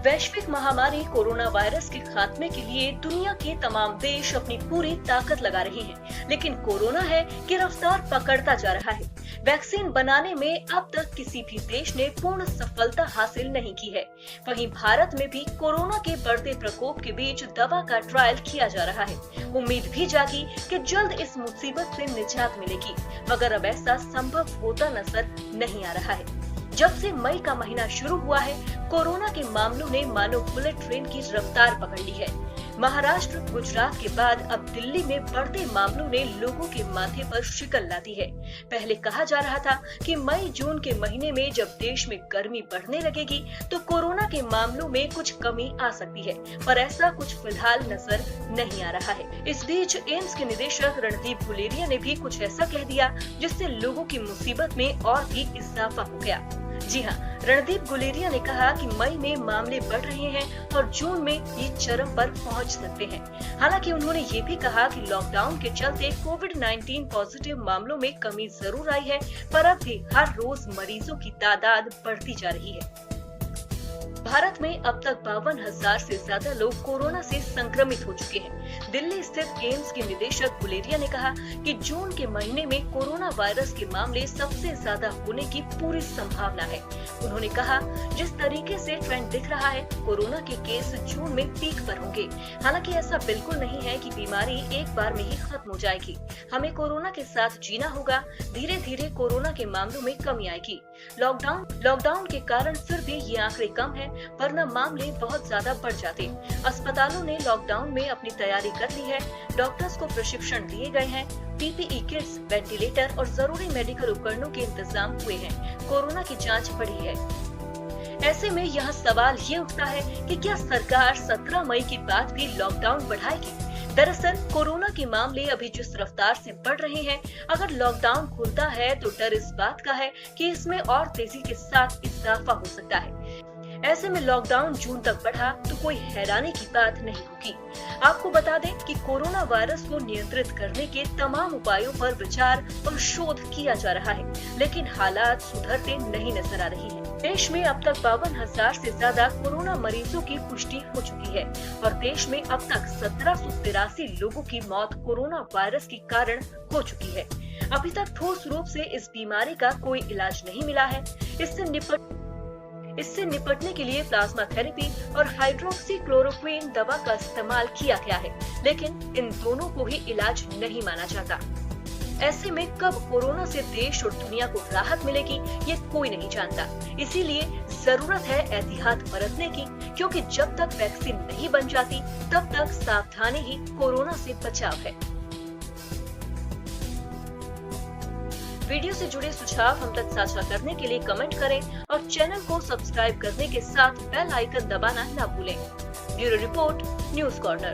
वैश्विक महामारी corona virus के खात्मे के लिए दुनिया के तमाम देश अपनी पूरी ताकत लगा रहे हैं, लेकिन कोरोना है कि रफ्तार पकड़ता जा रहा है। वैक्सीन बनाने में अब तक किसी भी देश ने पूर्ण सफलता हासिल नहीं की है। वहीं भारत में भी कोरोना के बढ़ते प्रकोप के बीच दवा का ट्रायल किया जा रहा है। उम्मीद भी जागी कि जल्द इस मुसीबत से निजात मिलेगी, मगर अब ऐसा संभव होता नजर नहीं आ रहा है। जब से मई का महीना शुरू हुआ है, कोरोना के मामलों ने मानो बुलेट ट्रेन की रफ्तार पकड़ ली है। महाराष्ट्र, गुजरात के बाद अब दिल्ली में बढ़ते मामलों ने लोगों के माथे पर शिकल ला दी है। पहले कहा जा रहा था कि मई जून के महीने में जब देश में गर्मी बढ़ने लगेगी तो कोरोना के मामलों में कुछ कमी आ सकती है, पर ऐसा कुछ फिलहाल नजर नहीं आ रहा है। इस बीच एम्स के निदेशक रणदीप गुलेरिया ने भी कुछ ऐसा कह दिया जिससे लोगों की मुसीबत में और भी इजाफा हो गया। जी हाँ, रणदीप गुलेरिया ने कहा कि मई में मामले बढ़ रहे हैं और जून में ये चरम पर पहुंच सकते हैं। हालांकि उन्होंने ये भी कहा कि लॉकडाउन के चलते कोविड-19 पॉजिटिव मामलों में कमी जरूर आई है, पर अब भी हर रोज मरीजों की तादाद बढ़ती जा रही है। भारत में अब तक 52,000 से ज्यादा लोग कोरोना से संक्रमित हो चुके हैं। दिल्ली स्थित एम्स के निदेशक गुलेरिया ने कहा कि जून के महीने में कोरोना वायरस के मामले सबसे ज्यादा होने की पूरी संभावना है। उन्होंने कहा, जिस तरीके से ट्रेंड दिख रहा है, कोरोना के केस जून में पीक पर होंगे। हालांकि ऐसा बिल्कुल नहीं है कि बीमारी एक बार में ही खत्म हो जाएगी। हमें कोरोना के साथ जीना होगा। धीरे धीरे कोरोना के मामलों में कमी आएगी। लॉकडाउन के कारण फिर भी ये आंकड़े कम है, वरना मामले बहुत ज्यादा बढ़ जाते। अस्पतालों ने लॉकडाउन में अपनी तैयारी कर ली है। डॉक्टर्स को प्रशिक्षण दिए गए हैं। पीपीई किट्स, वेंटिलेटर और जरूरी मेडिकल उपकरणों के इंतजाम हुए हैं। कोरोना की जांच बढ़ी है। ऐसे में यहाँ सवाल ये उठता है कि क्या सरकार 17 मई के बाद भी लॉकडाउन बढ़ाएगी? दरअसल कोरोना के मामले अभी जिस रफ्तार से बढ़ रहे हैं, अगर लॉकडाउन खुलता है तो डर इस बात का है कि इसमें और तेजी के साथ इजाफा हो सकता है। ऐसे में लॉकडाउन जून तक बढ़ा तो कोई हैरानी की बात नहीं होगी। आपको बता दें कि कोरोना वायरस को नियंत्रित करने के तमाम उपायों पर विचार और शोध किया जा रहा है, लेकिन हालात सुधरते नहीं नजर आ रही है। देश में अब तक 52,000 से ज्यादा कोरोना मरीजों की पुष्टि हो चुकी है और देश में अब तक 1783 लोगों की मौत कोरोना वायरस के कारण हो चुकी है। अभी तक ठोस रूप से इस बीमारी का कोई इलाज नहीं मिला है। इससे निपटने के लिए प्लाज्मा थेरेपी और हाइड्रोक्सीक्लोरोक्विन दवा का इस्तेमाल किया गया है, लेकिन इन दोनों को ही इलाज नहीं माना जाता। ऐसे में कब कोरोना से देश और दुनिया को राहत मिलेगी, ये कोई नहीं जानता। इसीलिए जरूरत है एहतियात बरतने की, क्योंकि जब तक वैक्सीन नहीं बन जाती तब तक सावधानी ही कोरोना से बचाव है। वीडियो से जुड़े सुझाव हम तक साझा करने के लिए कमेंट करें और चैनल को सब्सक्राइब करने के साथ बेल आइकन दबाना न भूलें। Bureau report, news corner.